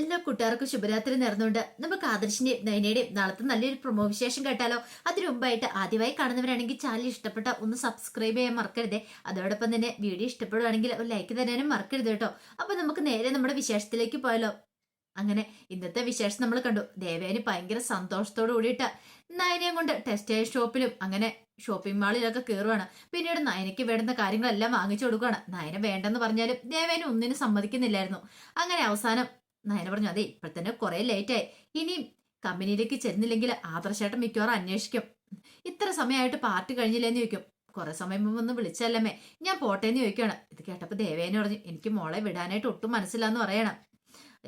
എല്ലാ കൂട്ടുകാർക്കും ശുഭരാത്രി നേർന്നുകൊണ്ട് നമുക്ക് ആദർശിന്റെയും നയനയുടെയും നാളത്തെ നല്ലൊരു പ്രൊമോ വിശേഷം കേട്ടാലോ. അതിനു മുമ്പായിട്ട് ആദ്യമായി കാണുന്നവരാണെങ്കിൽ ചാനൽ ഇഷ്ടപ്പെട്ട ഒന്ന് സബ്സ്ക്രൈബ് ചെയ്യാൻ മറക്കരുതേ. അതോടൊപ്പം തന്നെ വീഡിയോ ഇഷ്ടപ്പെടുവാണെങ്കിൽ ഒരു ലൈക്ക് തരാനും മറക്കരുത് കേട്ടോ. അപ്പൊ നമുക്ക് നേരെ നമ്മുടെ വിശേഷത്തിലേക്ക് പോയാലോ. അങ്ങനെ ഇന്നത്തെ വിശേഷം നമ്മൾ കണ്ടു. ദേവേന് ഭയങ്കര സന്തോഷത്തോട് കൂടിയിട്ട് നയനയും കൊണ്ട് ടെക്സ്റ്റൈൽ ഷോപ്പിലും അങ്ങനെ ഷോപ്പിംഗ് മാളിലൊക്കെ കയറുവാണ്. പിന്നീട് നയനയ്ക്ക് വേണ്ടുന്ന കാര്യങ്ങളെല്ലാം വാങ്ങിച്ചു കൊടുക്കുകയാണ്. നയന വേണ്ടെന്ന് പറഞ്ഞാലും ദേവേന് ഒന്നിനും സമ്മതിക്കുന്നില്ലായിരുന്നു. അങ്ങനെ അവസാനം നയന പറഞ്ഞു, അതെ ഇപ്പോൾ തന്നെ കുറെ ലേറ്റായി, ഇനിയും കമ്പനിയിലേക്ക് ചെന്നില്ലെങ്കിൽ ആദർശേട്ടൻ മിക്കവാറും അന്വേഷിക്കും. ഇത്ര സമയമായിട്ട് പാർട്ടി കഴിഞ്ഞില്ലേന്ന് ചോദിക്കും. കുറെ സമയം മുമ്പ് ഒന്ന് വിളിച്ചല്ലമ്മേ, ഞാൻ പോട്ടേന്ന് ചോദിക്കുകയാണ്. ഇത് കേട്ടപ്പോൾ ദേവേനെ പറഞ്ഞു, എനിക്ക് മോളെ വിടാനായിട്ട് ഒട്ടും മനസ്സിലാന്ന് പറയണം.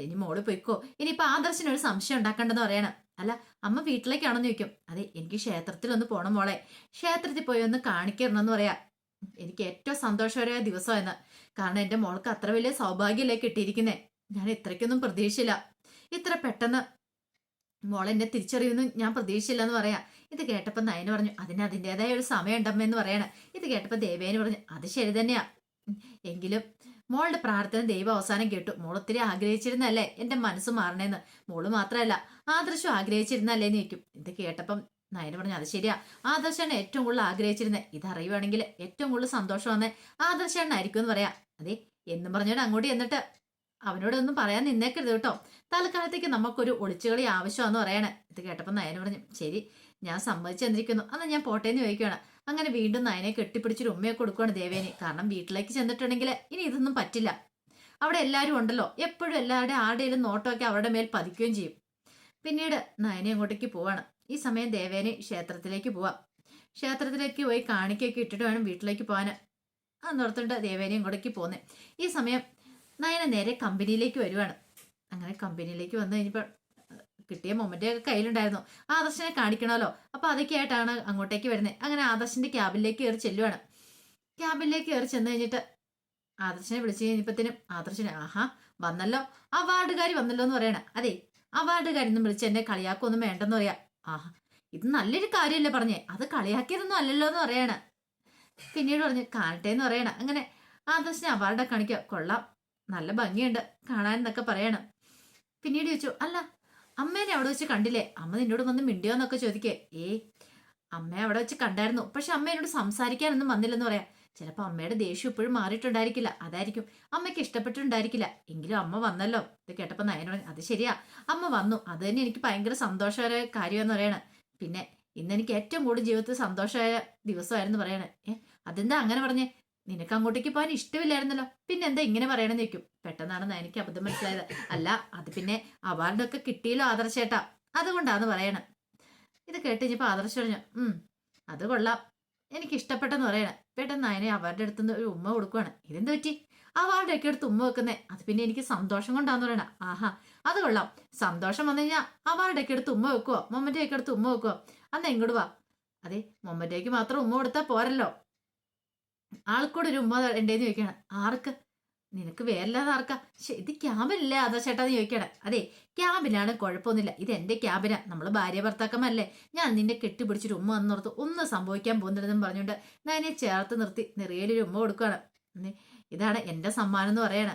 ഇനി മോള് പൊയ്ക്കോ, ഇനിയിപ്പൊ ആദർശിനൊരു സംശയം ഉണ്ടാക്കണ്ടെന്ന് പറയണം. അല്ല അമ്മ വീട്ടിലേക്കാണെന്ന് ചോദിക്കും. അതെ എനിക്ക് ക്ഷേത്രത്തിലൊന്ന് പോണം മോളെ, ക്ഷേത്രത്തിൽ പോയി ഒന്ന് കാണിക്കണമെന്ന് പറയാ. എനിക്ക് ഏറ്റവും സന്തോഷകരമായ ദിവസമായിരുന്നു. കാരണം എന്റെ മോൾക്ക് അത്ര വലിയ സൗഭാഗ്യമല്ലേ കിട്ടിയിരിക്കുന്നേ. ഞാൻ ഇത്രയ്ക്കൊന്നും പ്രതീക്ഷയില്ല, ഇത്ര പെട്ടെന്ന് മോളെന്നെ തിരിച്ചറിയുന്നു ഞാൻ പ്രതീക്ഷയില്ല എന്ന് പറയാ. ഇത് കേട്ടപ്പോ നയന് പറഞ്ഞു, അതിന് അതിൻ്റെതായ ഒരു സമയം ഉണ്ടമ്മേന്ന് പറയണ. ഇത് കേട്ടപ്പോ ദേവേന് പറഞ്ഞു, അത് ശരി തന്നെയാ, എങ്കിലും മോളുടെ പ്രാർത്ഥന ദൈവം അവസാനം കേട്ടു. മോൾ ഒത്തിരി ആഗ്രഹിച്ചിരുന്നല്ലേ എന്റെ മനസ്സ് മാറണേന്ന്. മോള് മാത്രമല്ല ആദർശം ആഗ്രഹിച്ചിരുന്നല്ലേന്ന് ചോദിക്കും. ഇത് കേട്ടപ്പം നയന് പറഞ്ഞു, അത് ശരിയാ, ആദർശാണ് ഏറ്റവും കൂടുതൽ ആഗ്രഹിച്ചിരുന്നത്. ഇതറിയുവാണെങ്കിൽ ഏറ്റവും കൂടുതൽ സന്തോഷം വന്നേ ആദർശാണായിരിക്കും എന്ന് പറയാ. അതെ എന്നും പറഞ്ഞോണ്ട് അങ്ങോട്ട് എന്നിട്ട് അവനോടൊന്നും പറയാൻ നിന്നേക്കരുത് കേട്ടോ, തൽക്കാലത്തേക്ക് നമുക്കൊരു ഒളിച്ചുകളി ആവശ്യമാണെന്ന് പറയണേ. ഇത് കേട്ടപ്പോൾ നയന് പറഞ്ഞു, ശരി ഞാൻ സമ്മതിച്ചു തന്നിരിക്കുന്നു, അന്ന് ഞാൻ പോട്ടേന്ന് ചോദിക്കുകയാണ്. അങ്ങനെ വീണ്ടും നയനെ കെട്ടിപ്പിടിച്ചൊരു ഉമ്മയെ കൊടുക്കുകയാണ് ദേവേനെ. കാരണം വീട്ടിലേക്ക് ചെന്നിട്ടുണ്ടെങ്കിൽ ഇനി ഇതൊന്നും പറ്റില്ല. അവിടെ എല്ലാവരും ഉണ്ടല്ലോ, എപ്പോഴും എല്ലാവരുടെയും ആരുടെയും നോട്ടമൊക്കെ അവരുടെ മേൽ പതിക്കുകയും ചെയ്യും. പിന്നീട് നയനെ അങ്ങോട്ടേക്ക് പോവാണ്. ഈ സമയം ദേവേനെ ക്ഷേത്രത്തിലേക്ക് പോവാം. ക്ഷേത്രത്തിലേക്ക് പോയി കാണിക്കൊക്കെ ഇട്ടിട്ട് വേണം വീട്ടിലേക്ക് പോകാൻ. അന്നോർത്തുണ്ട് ദേവേനെ ഇങ്ങോട്ടേക്ക് പോകുന്നത്. ഈ സമയം നയന നേരെ കമ്പനിയിലേക്ക് വരുവാണ്. അങ്ങനെ കമ്പനിയിലേക്ക് വന്നു കഴിഞ്ഞപ്പോൾ കിട്ടിയ മൊമെന്റൊക്കെ കയ്യിലുണ്ടായിരുന്നു. ആദർശനെ കാണിക്കണമല്ലോ, അപ്പൊ അതൊക്കെ ആയിട്ടാണ് അങ്ങോട്ടേക്ക് വരുന്നത്. അങ്ങനെ ആദർശിന്റെ ക്യാബിലേക്ക് കയറി ചെല്ലുവാണ്. ക്യാബിലേക്ക് കയറി ചെന്ന് കഴിഞ്ഞിട്ട് ആദർശനെ വിളിച്ചു കഴിഞ്ഞപ്പത്തിനും ആദർശന്, ആഹാ വന്നല്ലോ, അവാർഡുകാരി വന്നല്ലോ എന്ന് പറയണ. അതെ അവാർഡുകാരിന്നും വിളിച്ച് എന്നെ കളിയാക്കൊന്നും വേണ്ടെന്ന് പറയാ. ആഹാ ഇത് നല്ലൊരു കാര്യമല്ലേ പറഞ്ഞേ, അത് കളിയാക്കിയതൊന്നും അല്ലല്ലോ എന്ന് പറയണ. പിന്നീട് പറഞ്ഞ് കാണട്ടെ എന്ന് പറയണ. അങ്ങനെ ആദർശനെ അവാർഡൊക്കെ കാണിക്കുക. കൊള്ളാം, നല്ല ഭംഗിയുണ്ട് കാണാൻ എന്നൊക്കെ പറയണം. പിന്നീട് ചോദിച്ചു, അല്ല അമ്മേനെ അവിടെ വെച്ച് കണ്ടില്ലേ, അമ്മ നിന്നോട് വന്ന് മിണ്ടിയോന്നൊക്കെ ചോദിക്കേ. അമ്മയെ അവിടെ വെച്ച് കണ്ടായിരുന്നു, പക്ഷെ അമ്മ എന്നോട് സംസാരിക്കാനൊന്നും വന്നില്ലെന്ന് പറയാം. ചിലപ്പോൾ അമ്മയുടെ ദേഷ്യം ഇപ്പോഴും മാറിയിട്ടുണ്ടായിരിക്കില്ല, അതായിരിക്കും അമ്മയ്ക്ക് ഇഷ്ടപ്പെട്ടിട്ടുണ്ടായിരിക്കില്ല. എങ്കിലും അമ്മ വന്നല്ലോ. ഇത് കേട്ടപ്പോൾ നയന പറഞ്ഞു, അത് ശരിയാ അമ്മ വന്നു, അത് തന്നെ എനിക്ക് ഭയങ്കര സന്തോഷകരമായ കാര്യമെന്ന് പറയണേ. പിന്നെ ഇന്ന് എനിക്ക് ഏറ്റവും കൂടുതൽ ജീവിതത്തിൽ സന്തോഷമായ ദിവസമായിരുന്നു പറയണേ. അതെന്താ അങ്ങനെ പറഞ്ഞേ, നിനക്ക് അങ്ങോട്ടേക്ക് പോകാൻ ഇഷ്ടമില്ലായിരുന്നല്ലോ, പിന്നെ എന്താ ഇങ്ങനെ പറയണമെന്ന് ചോദിക്കും. പെട്ടെന്നാണ് എനിക്ക് അബദ്ധം മനസ്സിലായത്. അല്ല അത് പിന്നെ അവാർഡൊക്കെ കിട്ടിയല്ലോ ആദർശേട്ടാ, അതുകൊണ്ടാന്ന് പറയണം. ഇത് കേട്ട് കഴിഞ്ഞപ്പോ ആദർശ് പറഞ്ഞു, അത് കൊള്ളാം, എനിക്ക് ഇഷ്ടപ്പെട്ടെന്ന് പറയണേ. പെട്ടെന്ന് നയനെ അവാർഡ് എടുത്തുനിന്ന് ഒരു ഉമ്മ കൊടുക്കുവാണ്. ഇതെന്ത് പറ്റി അവാർഡൊക്കെ എടുത്ത് ഉമ്മ വെക്കുന്നേ, അത് പിന്നെ എനിക്ക് സന്തോഷം കൊണ്ടാന്ന് പറയണ. ആഹാ അത് കൊള്ളാം, സന്തോഷം വന്നു കഴിഞ്ഞാൽ അവാർഡൊക്കെ എടുത്ത് ഉമ്മ വെക്കുവോ, മൊമ്മന്റെയൊക്കെ എടുത്ത് ഉമ്മ വെക്കുവോ, അന്ന് എങ്ങോട്ട് വാ. അതെ മൊമ്മന്റേക്ക് മാത്രം ഉമ്മ കൊടുത്താൽ പോരല്ലോ, ആൾക്കൂടെ ഒരു ഉമ്മ ഉണ്ടേന്ന് ചോദിക്കണം. ആർക്ക്, നിനക്ക് വേറല്ലാതെ ആർക്കാ? ഇത് ക്യാബിനല്ലേ ആദർശേട്ടാന്ന് ചോദിക്കണം. അതെ ക്യാബിനാണ്, കുഴപ്പമൊന്നുമില്ല, ഇത് എന്റെ ക്യാബിനാ, നമ്മള് ഭാര്യ ഭർത്താക്കന്മാരല്ലേ, ഞാൻ നിന്നെ കെട്ടിപ്പിടിച്ചൊരു ഉമ്മ വന്നോർത്ത് ഒന്നും സംഭവിക്കാൻ പോകുന്നില്ലെന്നും പറഞ്ഞുകൊണ്ട് ഞാനെ ചേർത്ത് നിർത്തി നിറയിലൊരു ഉമ്മ കൊടുക്കുകയാണ്. ഇതാണ് എന്റെ സമ്മാനം എന്ന് പറയണ.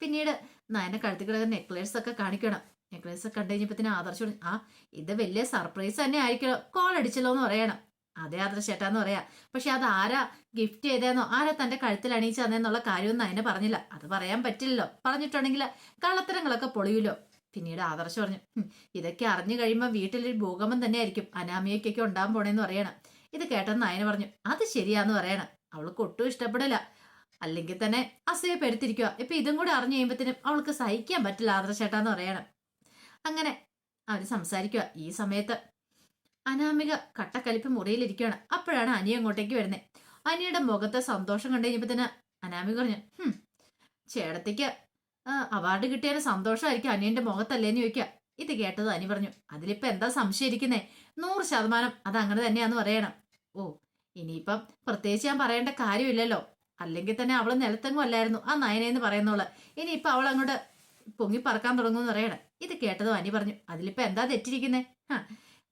പിന്നീട് നയനെ കഴുത്തിൽ കിടക്കുന്ന നെക്ലേസ് ഒക്കെ കാണിക്കണം. നെക്ലേസ് ഒക്കെ കണ്ടു കഴിഞ്ഞപ്പോ ആദർശം, ഇത് വലിയ സർപ്രൈസ് തന്നെ ആയിരിക്കലോ, കോൾ അടിച്ചല്ലോ എന്ന് പറയണം. അതേ ആദർശേട്ടാന്ന് പറയാ. പക്ഷെ അത് ആരാ ഗിഫ്റ്റ് ചെയ്തേന്നോ, ആരാ തന്റെ കഴുത്തിൽ അണിയിച്ചു തന്നെന്നുള്ള കാര്യമൊന്നും അതിനെ പറഞ്ഞില്ല. അത് പറയാൻ പറ്റില്ലല്ലോ, പറഞ്ഞിട്ടുണ്ടെങ്കിൽ കള്ളത്തരങ്ങളൊക്കെ പൊളിയുമല്ലോ. പിന്നീട് ആദർശം പറഞ്ഞു, ഇതൊക്കെ അറിഞ്ഞു കഴിയുമ്പോൾ വീട്ടിലൊരു ഭൂകമ്പം തന്നെ ആയിരിക്കും, അനാമികയ്ക്കൊക്കെ ഉണ്ടാകാൻ പോണേന്ന് പറയണം. ഇത് കേട്ടെന്ന് നയന പറഞ്ഞു, അത് ശരിയാന്ന് പറയണം. അവൾക്ക് ഒട്ടും ഇഷ്ടപ്പെടില്ല, അല്ലെങ്കിൽ തന്നെ അസൂയപ്പെടുത്തിരിക്കുക. ഇപ്പൊ ഇതും കൂടെ അറിഞ്ഞു കഴിയുമ്പത്തിനും അവൾക്ക് സഹിക്കാൻ പറ്റില്ല ആദർശേട്ടാന്ന് പറയണം. അങ്ങനെ അവര് സംസാരിക്കുക. ഈ സമയത്ത് അനാമിക കട്ടക്കലിപ്പ് മുറിയിലിരിക്കുകയാണ്. അപ്പോഴാണ് അനി അങ്ങോട്ടേക്ക് വരുന്നത്. അനിയുടെ മുഖത്തെ സന്തോഷം കണ്ടു കഴിഞ്ഞപ്പോ തന്നെ അനാമിക പറഞ്ഞു, ചേട്ടത്തിക്ക് അവാർഡ് കിട്ടിയാലും സന്തോഷമായിരിക്കും അനിയന്റെ മുഖത്തല്ലേന്ന് ചോദിക്കുക. ഇത് കേട്ടത് അനി പറഞ്ഞു, അതിലിപ്പോ എന്താ സംശയം ഇരിക്കുന്നേ, 100% അത് അങ്ങനെ തന്നെയാന്ന് പറയണം. ഓ ഇനിയിപ്പം പ്രത്യേകിച്ച് ഞാൻ പറയേണ്ട കാര്യമില്ലല്ലോ, അല്ലെങ്കിൽ തന്നെ അവള് നിലത്തെങ്ങും അല്ലായിരുന്നു ആ നയനേന്ന് പറയുന്നോള്, ഇനിയിപ്പൊ അവൾ അങ്ങോട്ട് പൊങ്ങി പറക്കാൻ തുടങ്ങുമെന്ന് പറയണം. ഇത് കേട്ടതും അനി പറഞ്ഞു, അതിലിപ്പോ എന്താ തെറ്റിരിക്കുന്നേ,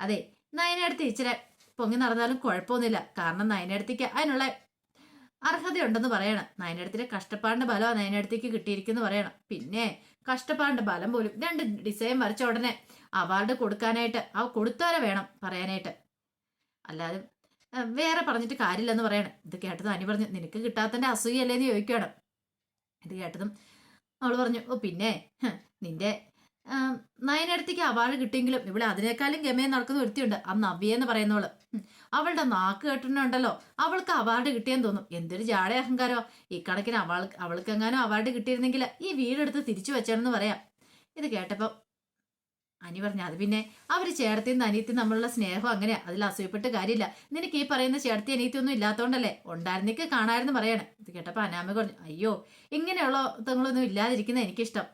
അതെ നയനടുത്ത് ഇച്ചിരി പൊങ്ങി നടന്നാലും കുഴപ്പമൊന്നുമില്ല, കാരണം നയനടുത്തേക്ക് അതിനുള്ള അർഹതയുണ്ടെന്ന് പറയണം. നയനടുത്തിന്റെ കഷ്ടപ്പാടിന്റെ ബലമാണ് നയനടുത്തേക്ക് കിട്ടിയിരിക്കുന്നു പറയണം. പിന്നെ കഷ്ടപ്പാടിന്റെ ബലം പോലും 2 ഡിസൈൻ വരച്ച ഉടനെ അവാർഡ് കൊടുക്കാനായിട്ട് കൊടുത്താരെ വേണം പറയാനായിട്ട്. അല്ലാതെ വേറെ പറഞ്ഞിട്ട് കാര്യമില്ലെന്ന് പറയണം. ഇത് കേട്ടതും അനി പറഞ്ഞു, നിനക്ക് കിട്ടാത്തന്റെ അസൂയല്ലേന്ന് ചോദിക്കണം. ഇത് കേട്ടതും അവള് പറഞ്ഞു, ഓ പിന്നെ നിന്റെ നയനടുത്തേക്ക് അവാർഡ് കിട്ടിയെങ്കിലും ഇവിടെ അതിനേക്കാളും ഗമയെ നടക്കുന്ന ഒരുത്തിയുണ്ട്, ആ നവ്യെന്ന് പറയുന്നവള്. അവളുടെ നാക്ക് കേട്ടിട്ടുണ്ടല്ലോ, അവൾക്ക് അവാർഡ് കിട്ടിയെന്ന് തോന്നും. എന്തൊരു ജാട അഹങ്കാരോ. ഈ കണക്കിന് അവൾക്കെങ്ങാനും അവാർഡ് കിട്ടിയിരുന്നെങ്കിൽ ഈ വീടെടുത്ത് തിരിച്ചു വെച്ചാണെന്ന് പറയാം. ഇത് കേട്ടപ്പോ അനി പറഞ്ഞു, അത് പിന്നെ അവര് ചേർത്തിയും അനിയത്തിയും തമ്മിലുള്ള സ്നേഹം അങ്ങനെയാ, അതിൽ അസൂയപ്പെട്ട് കാര്യമില്ല. നിനക്ക് ഈ പറയുന്ന ചേർത്തി അനിയത്തിയൊന്നും ഇല്ലാത്തോണ്ടല്ലേ, ഉണ്ടായിരുന്നേക്ക് കാണായിരുന്നു പറയണേ. ഇത് കേട്ടപ്പോ അനാമ പറഞ്ഞു, അയ്യോ ഇങ്ങനെയുള്ള തങ്ങളൊന്നും ഇല്ലാതിരിക്കുന്ന എനിക്കിഷ്ടം.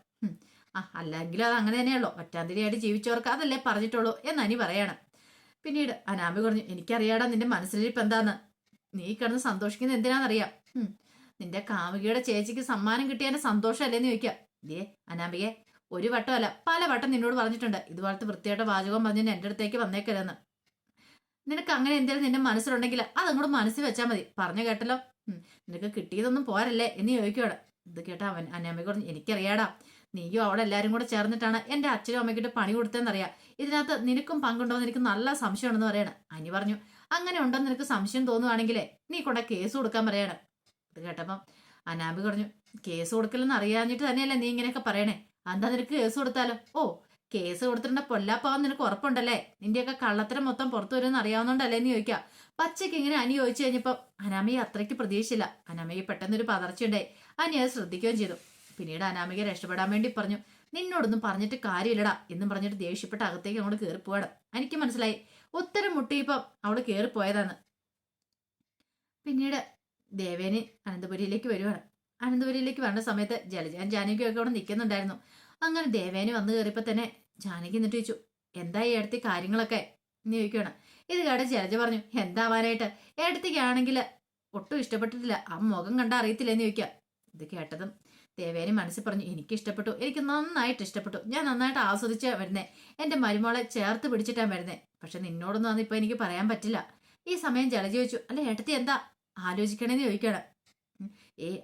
അല്ലെങ്കിലും അത് അങ്ങനെ തന്നെയുള്ളൂ, ഒറ്റാന്തിരിയായിട്ട് ജീവിച്ചവർക്ക് അതല്ലേ പറഞ്ഞിട്ടുള്ളൂ എന്ന് അനി പറയാണ്. പിന്നീട് അനാമി പറഞ്ഞു, എനിക്കറിയാടാ നിന്റെ മനസ്സിലിരിപ്പ് എന്താന്ന്. നീ കിടന്ന് സന്തോഷിക്കുന്നത് എന്തിനാന്നറിയാം. നിന്റെ കാമുകിയുടെ ചേച്ചിക്ക് സമ്മാനം കിട്ടിയതിന്റെ സന്തോഷമല്ലേന്ന് ചോദിക്കാം. ദേ അനാമികയെ, ഒരു വട്ടമല്ല പല വട്ടം നിന്നോട് പറഞ്ഞിട്ടുണ്ട്, ഇതുപോലത്തെ വൃത്തിയായിട്ട് വാചകം പറഞ്ഞു എന്റെ അടുത്തേക്ക് വന്നേക്കരുതെന്ന്. നിനക്ക് അങ്ങനെ എന്തെങ്കിലും നിന്റെ മനസ്സിലുണ്ടെങ്കിൽ അതങ്ങോട്ട് മനസ്സിൽ വെച്ചാൽ മതി. പറഞ്ഞു കേട്ടല്ലോ. നിനക്ക് കിട്ടിയതൊന്നും പോരല്ലേ എന്ന് ചോദിക്കുവാണ്. ഇത് കേട്ട അനാമിക പറഞ്ഞു, എനിക്കറിയാടാ, നീയും അവിടെ എല്ലാരും കൂടെ ചേർന്നിട്ടാണ് എന്റെ അച്ഛനും അമ്മയ്ക്കിട്ട് പണി കൊടുത്തതെന്നറിയാം. ഇതിനകത്ത് നിനക്കും പങ്കുണ്ടോന്ന് എനിക്ക് നല്ല സംശയമുണ്ടെന്ന് പറയണം. അനി പറഞ്ഞു, അങ്ങനെ ഉണ്ടെന്ന് നിനക്ക് സംശയം തോന്നുവാണെങ്കിലേ നീ കൊണ്ട കേസ് കൊടുക്കാൻ പറയണം. ഇത് കേട്ടപ്പം അനാമിക പറഞ്ഞു, കേസ് കൊടുക്കലെന്ന് അറിയാഞ്ഞിട്ട് തന്നെയല്ലേ നീ ഇങ്ങനെയൊക്കെ പറയണേ, എന്താ നിനക്ക് കേസ് കൊടുത്താലോ? ഓ കേസ് കൊടുത്തിട്ടുണ്ട പൊല്ലാപ്പാവാൻ നിനക്ക് ഉറപ്പുണ്ടല്ലേ, നിന്റെയൊക്കെ കള്ളത്തരം മൊത്തം പുറത്തു വരുമെന്ന് അറിയാവുന്നോണ്ടല്ലേ എന്ന് ചോദിക്കാം. പച്ചയ്ക്ക് ഇങ്ങനെ അനി ചോദിച്ചു കഴിഞ്ഞപ്പോ അനാമിക അത്രയ്ക്ക് പ്രതീക്ഷിച്ചില്ല. അനാമിക പെട്ടെന്നൊരു പതർച്ചയുണ്ടായി. അനി അത് ശ്രദ്ധിക്കുകയും ചെയ്തു. പിന്നീട് അനാമിക രക്ഷപ്പെടാൻ വേണ്ടി പറഞ്ഞു, നിന്നോടൊന്നും പറഞ്ഞിട്ട് കാര്യമില്ലടാ എന്നും പറഞ്ഞിട്ട് ദേഷ്യപ്പെട്ട് അകത്തേക്ക് അങ്ങോട്ട് കയറിപ്പോവാണ്. എനിക്ക് മനസ്സിലായി ഉത്തരം മുട്ടിയപ്പം അവള് കയറിപ്പോയതാന്ന്. പിന്നീട് ദേവേനി അനന്തപുരിയിലേക്ക് വരുവാണ്. അനന്തപുരിയിലേക്ക് വരേണ്ട സമയത്ത് ജലജാൻ ജാനകിയും ഒക്കെ അവിടെ നിൽക്കുന്നുണ്ടായിരുന്നു. അങ്ങനെ ദേവേനി വന്നു കയറിയപ്പോ തന്നെ ജാനകി എന്നിട്ട് ചോദിച്ചു, എന്തായി ഏടത്തി കാര്യങ്ങളൊക്കെ എന്ന് ചോദിക്കുകയാണ്. ഇത് കേട്ട ജലജ പറഞ്ഞു, എന്താവാനായിട്ട്, ഏടത്തിക്കാണെങ്കിൽ ഒട്ടും ഇഷ്ടപ്പെട്ടിട്ടില്ല, ആ മുഖം കണ്ടാ അറിയത്തില്ലെന്ന് ചോദിക്കാം. ഇത് കേട്ടതും ദേവേനി മനസ്സിൽ പറഞ്ഞു, എനിക്ക് ഇഷ്ടപ്പെട്ടു, എനിക്ക് നന്നായിട്ട് ഇഷ്ടപ്പെട്ടു, ഞാൻ നന്നായിട്ട് ആസ്വദിച്ചാ വരുന്നേ, എന്റെ മരുമോളെ ചേർത്ത് പിടിച്ചിട്ടാ വരുന്നേ. പക്ഷെ നിന്നോടൊന്നും ഇപ്പൊ എനിക്ക് പറയാൻ പറ്റില്ല. ഈ സമയം ജലജ ചോദിച്ചു, അല്ല ഏട്ടത്തി എന്താ ആലോചിക്കണേന്ന് ചോദിക്കണം.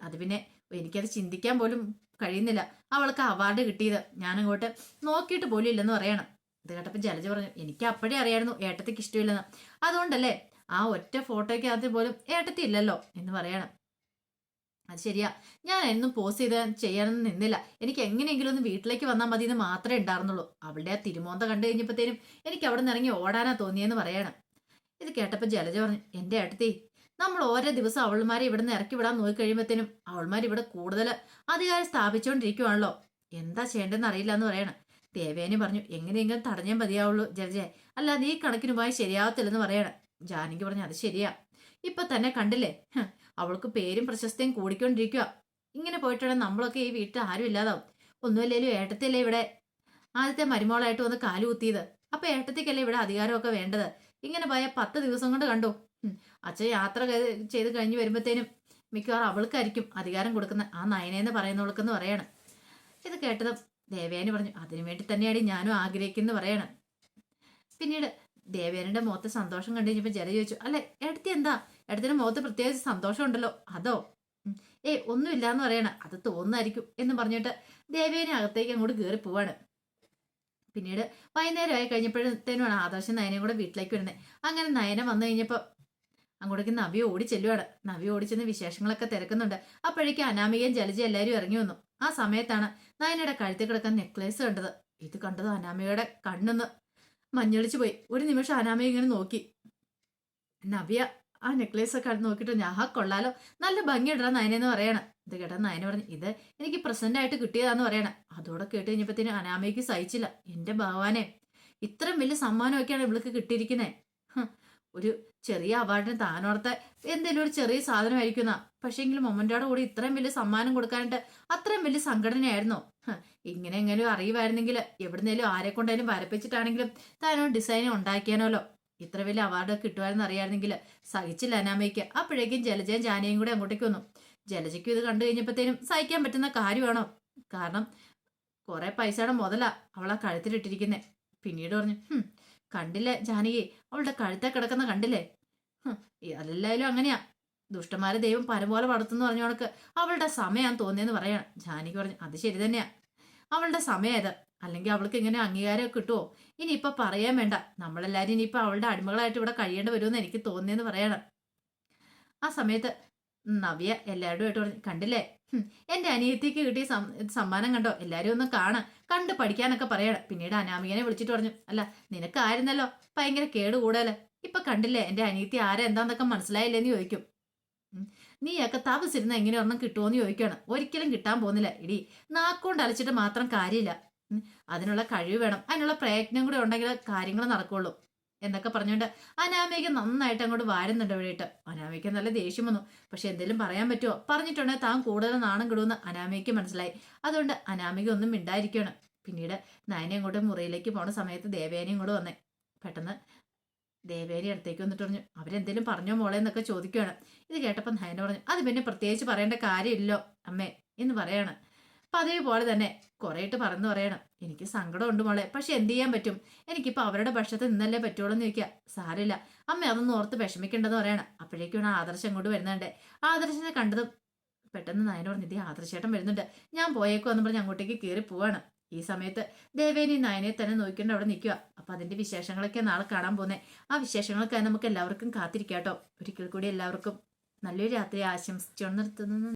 അത് പിന്നെ എനിക്കത് ചിന്തിക്കാൻ പോലും കഴിയുന്നില്ല. അവൾക്ക് അവാർഡ് കിട്ടിയത് ഞാനങ്ങോട്ട് നോക്കിയിട്ട് പോലും ഇല്ലെന്ന് പറയണം. ഇത് കേട്ടപ്പോൾ ജലജ പറഞ്ഞു, എനിക്ക് അപ്പോഴേ അറിയായിരുന്നു ഏട്ടത്തിക്ക് ഇഷ്ടമില്ലെന്ന്, അതുകൊണ്ടല്ലേ ആ ഒറ്റ ഫോട്ടോയ്ക്കകത്ത് പോലും ഏട്ടത്തി ഇല്ലല്ലോ എന്ന് പറയണം. അത് ശരിയാ, ഞാൻ എന്നും പോസ്റ്റ് ചെയ്ത് ചെയ്യാനൊന്നും നിന്നില്ല, എനിക്ക് എങ്ങനെയെങ്കിലും ഒന്ന് വീട്ടിലേക്ക് വന്നാൽ മതി എന്ന് മാത്രമേ ഉണ്ടായിരുന്നുള്ളൂ. അവളുടെ ആ തിരുമോന്ത കണ്ടു കഴിഞ്ഞപ്പോഴത്തേനും എനിക്ക് അവിടെ നിന്ന് ഇറങ്ങി ഓടാനാ തോന്നിയെന്ന് പറയണം. ഇത് കേട്ടപ്പോൾ ജലജ പറഞ്ഞു, എന്റെ ഏട്ടത്തി, നമ്മൾ ഓരോ ദിവസം അവൾമാരെ ഇവിടെ നിന്ന് ഇറക്കി വിടാൻ നോക്കി കഴിയുമ്പോഴത്തേനും അവൾമാർ ഇവിടെ കൂടുതൽ അധികാരം സ്ഥാപിച്ചുകൊണ്ടിരിക്കുവാണല്ലോ, എന്താ ചെയ്യേണ്ടതെന്ന് അറിയില്ല എന്ന് പറയണം. ദേവേനി പറഞ്ഞു, എങ്ങനെയെങ്കിലും തടഞ്ഞേ മതിയാവുള്ളൂ ജലജെ, അല്ല നീ കണക്കിനുമായി ശരിയാവത്തില്ലെന്ന് പറയണം. ജാനകി പറഞ്ഞു, അത് ശരിയാ, ഇപ്പൊ തന്നെ കണ്ടില്ലേ, അവൾക്ക് പേരും പ്രശസ്തിയും കൂടിക്കൊണ്ടിരിക്കുക. ഇങ്ങനെ പോയിട്ടുണ്ടെങ്കിൽ നമ്മളൊക്കെ ഈ വീട്ടിൽ ആരും ഇല്ലാതാവും. ഒന്നുമില്ലേലും ഏട്ടത്തിയല്ലേ ഇവിടെ ആദ്യത്തെ മരുമോളായിട്ട് വന്ന് കാലുകുത്തിയത്, അപ്പൊ ഏട്ടത്തിക്കല്ലേ ഇവിടെ അധികാരമൊക്കെ വേണ്ടത്. ഇങ്ങനെ പോയ 10 ദിവസം കൊണ്ട് കണ്ടു, അച്ഛൻ യാത്ര ചെയ്ത് കഴിഞ്ഞ് വരുമ്പോഴത്തേനും മിക്കവാറും അവൾക്കായിരിക്കും അധികാരം കൊടുക്കുന്ന, ആ നയനേന്ന് പറയുന്നവൾക്കെന്ന് പറയണം. ഇത് കേട്ടതും ദേവേനി പറഞ്ഞു, അതിനു വേണ്ടി തന്നെയാണ് ഞാനും ആഗ്രഹിക്കുന്നു പറയണം. പിന്നീട് ദേവേനയുടെ മുഖത്ത് സന്തോഷം കണ്ടു കഴിഞ്ഞപ്പോൾ ജല ചോദിച്ചു, അല്ലെ എടുത്തി എന്താ, എടുത്തിന്റെ മുഖത്ത് പ്രത്യേകിച്ച് സന്തോഷം ഉണ്ടല്ലോ, അതോ? ഒന്നുമില്ലാന്ന് പറയണം, അത് തോന്നുന്നായിരിക്കും എന്ന് പറഞ്ഞിട്ട് ദേവേനെ അകത്തേക്ക് അങ്ങോട്ട് കയറി പോവാണ്. പിന്നീട് വൈകുന്നേരമായി കഴിഞ്ഞപ്പോഴത്തേനുമാണ് ആദർശം നയനയും കൂടെ വീട്ടിലേക്ക് വരുന്നത്. അങ്ങനെ നയന വന്നു കഴിഞ്ഞപ്പോൾ അങ്ങോട്ടേക്ക് നവ്യ ഓടി ചെല്ലുവാണ്. നവ്യ ഓടിച്ചെന്ന് വിശേഷങ്ങളൊക്കെ തിരക്കുന്നുണ്ട്. അപ്പോഴേക്കും അനാമികയും ജലജയും എല്ലാവരും ഇറങ്ങി വന്നു. ആ സമയത്താണ് നയനയുടെ കഴുത്തിൽ കിടക്കുന്ന നെക്ലേസ് കണ്ടത്. ഇത് കണ്ടത് അനാമികയുടെ കണ്ണെന്ന് മഞ്ഞളിച്ചു പോയി. ഒരു നിമിഷം അനാമിക ഇങ്ങനെ നോക്കി. നവ്യ ആ നെക്ലേസ് ഒക്കെ നോക്കിയിട്ട്, ഞാൻ കൊള്ളാലോ, നല്ല ഭംഗിയിടാ നയനെന്ന് പറയണം. ഇത് കേട്ടാ നയന പറഞ്ഞു, ഇത് എനിക്ക് പ്രസന്റ് ആയിട്ട് കിട്ടിയതാന്ന് പറയണം. അതോടെ കേട്ട് കഴിഞ്ഞപ്പത്തിന് അനാമയ്ക്ക് സഹിച്ചില്ല. എന്റെ ഭഗവാനെ, ഇത്രയും വലിയ സമ്മാനമൊക്കെയാണ് ഇവൾക്ക് കിട്ടിയിരിക്കുന്നത്. ഒരു ചെറിയ അവാർഡിന് താനോർത്ത എന്തെങ്കിലും ഒരു ചെറിയ സാധനമായിരിക്കുന്ന, പക്ഷേങ്കിലും മൊമ്മന്റോടെ കൂടി ഇത്രയും വലിയ സമ്മാനം കൊടുക്കാനായിട്ട് അത്രയും വലിയ സംഘടനയായിരുന്നോ? ഇങ്ങനെ എങ്ങനെയും അറിയുമായിരുന്നെങ്കിൽ എവിടുന്നേലും ആരെ കൊണ്ടായാലും വരപ്പിച്ചിട്ടാണെങ്കിലും താനൊരു ഡിസൈൻ ഉണ്ടാക്കിയാനോല്ലോ. ഇത്ര വലിയ അവാർഡ് കിട്ടുമായിരുന്നു അറിയാമെങ്കിൽ സഹിച്ചില്ല അനാമയ്ക്ക്. അപ്പോഴേക്കും ജലജയും ജാനയും കൂടെ അങ്ങോട്ടേക്ക് വന്നു. ജലജയ്ക്കും ഇത് കണ്ടു കഴിഞ്ഞപ്പോഴത്തേനും സഹിക്കാൻ പറ്റുന്ന കാര്യമാണോ? കാരണം കുറെ പൈസയുടെ മുതലാ അവളെ കഴുത്തിലിട്ടിരിക്കുന്നേ. പിന്നീട് പറഞ്ഞു, കണ്ടില്ലേ ജാനകി, അവളുടെ കഴുത്തെ കിടക്കുന്ന കണ്ടില്ലേ? അല്ലെല്ലായാലും അങ്ങനെയാ, ദുഷ്ടന്മാരെ ദൈവം പരപോലെ വളർത്തുന്നു പറഞ്ഞു കണക്ക് അവളുടെ സമയം തോന്നിയെന്ന് പറയണം. ജാനകി പറഞ്ഞു, അത് ശരി തന്നെയാ, അവളുടെ സമയമായത്. അല്ലെങ്കിൽ അവൾക്ക് ഇങ്ങനെ അംഗീകാരം കിട്ടുമോ? ഇനിയിപ്പൊ പറയാൻ വേണ്ട, നമ്മളെല്ലാരും ഇനിയിപ്പൊ അവളുടെ അടിമകളായിട്ട് ഇവിടെ കഴിയേണ്ടി വരുമെന്ന് എനിക്ക് തോന്നിയെന്ന് പറയണം. ആ സമയത്ത് നവ്യ എല്ലാവരുമായിട്ട് പറഞ്ഞു, കണ്ടില്ലേ എന്റെ അനിയത്തിക്ക് കിട്ടിയ സമ്മാനം കണ്ടോ, എല്ലാരും ഒന്ന് കാണാൻ കണ്ട് പഠിക്കാനൊക്കെ പറയണം. പിന്നീട് അനാമികനെ വിളിച്ചിട്ട് പറഞ്ഞു, അല്ല നിനക്കായിരുന്നല്ലോ ഭയങ്കര കേട് കൂടല്, ഇപ്പൊ കണ്ടില്ലേ എന്റെ അനിയത്തി ആരാ എന്താന്നൊക്കെ മനസ്സിലായില്ലേന്ന് ചോദിക്കും. നീയൊക്കെ താമസിരുന്ന എങ്ങനെ ഒരെണ്ണം കിട്ടുമോന്ന് ചോദിക്കുകയാണ്. ഒരിക്കലും കിട്ടാൻ പോകുന്നില്ല. ഇടി നാക്കൊണ്ട് അലച്ചിട്ട് മാത്രം കാര്യമില്ല. അതിനുള്ള കഴിവ് വേണം, അതിനുള്ള പ്രയത്നം കൂടെ ഉണ്ടെങ്കിൽ കാര്യങ്ങൾ നടക്കുള്ളൂ എന്നൊക്കെ പറഞ്ഞുകൊണ്ട് അനാമിക നന്നായിട്ട് അങ്ങോട്ട് വാരുന്നുണ്ട് ഇവിടെയിട്ട്. അനാമിക നല്ല ദേഷ്യം വന്നു. പക്ഷെ എന്തെങ്കിലും പറയാൻ പറ്റുമോ? പറഞ്ഞിട്ടുണ്ടെങ്കിൽ താൻ കൂടുതൽ നാണം കിടുമെന്ന് അനാമികയ്ക്ക് മനസ്സിലായി. അതുകൊണ്ട് അനാമിക ഒന്നും മിണ്ടായിരിക്കുകയാണ്. പിന്നീട് നയനെ അങ്ങോട്ട് മുറിയിലേക്ക് പോണ സമയത്ത് ദേവേനയും കൂടെ വന്നേ. പെട്ടെന്ന് ദേവേരി അടുത്തേക്ക് വന്നിട്ട് പറഞ്ഞു, അവരെന്തേലും പറഞ്ഞോ മോളെ എന്നൊക്കെ ചോദിക്കുകയാണ്. ഇത് കേട്ടപ്പോൾ നയന പറഞ്ഞു, അത് പിന്നെ പ്രത്യേകിച്ച് പറയേണ്ട കാര്യമില്ലോ അമ്മേ എന്ന് പറയാണ്. അപ്പൊ അതേപോലെ തന്നെ കുറേയിട്ട് പറഞ്ഞു പറയണം, എനിക്ക് സങ്കടമുണ്ട് മോളെ, പക്ഷെ എന്ത് ചെയ്യാൻ പറ്റും, എനിക്കിപ്പോ അവരുടെ പക്ഷത്ത് നിന്നല്ലേ പറ്റുള്ളൂ എന്ന് ചോദിക്കുക. സാരില്ല അമ്മ, അതൊന്നും ഓർത്ത് വിഷമിക്കേണ്ടെന്ന് പറയണം. അപ്പോഴേക്കാണ് ആദർശം അങ്ങോട്ട് വരുന്നുണ്ട്. ആദർശനെ കണ്ടതും പെട്ടെന്ന് നയന പറഞ്ഞു, ഇതേ ആദർശേട്ടൻ വരുന്നുണ്ട്, ഞാൻ പോയേക്കോ എന്ന് പറഞ്ഞ് അങ്ങോട്ടേക്ക് കയറി പോവാണ്. ഈ സമയത്ത് ദേവേനി നയനെ തന്നെ നോക്കിക്കൊണ്ട് അവിടെ നിൽക്കുക. അപ്പൊ അതിന്റെ വിശേഷങ്ങളൊക്കെ നാളെ കാണാൻ പോകുന്നത്. ആ വിശേഷങ്ങളൊക്കെ നമുക്ക് എല്ലാവർക്കും കാത്തിരിക്കാട്ടോ. ഒരിക്കൽ കൂടി എല്ലാവർക്കും നല്ലൊരു രാത്രി ആശംസിച്ചുകൊണ്ട് നിർത്തുന്നു.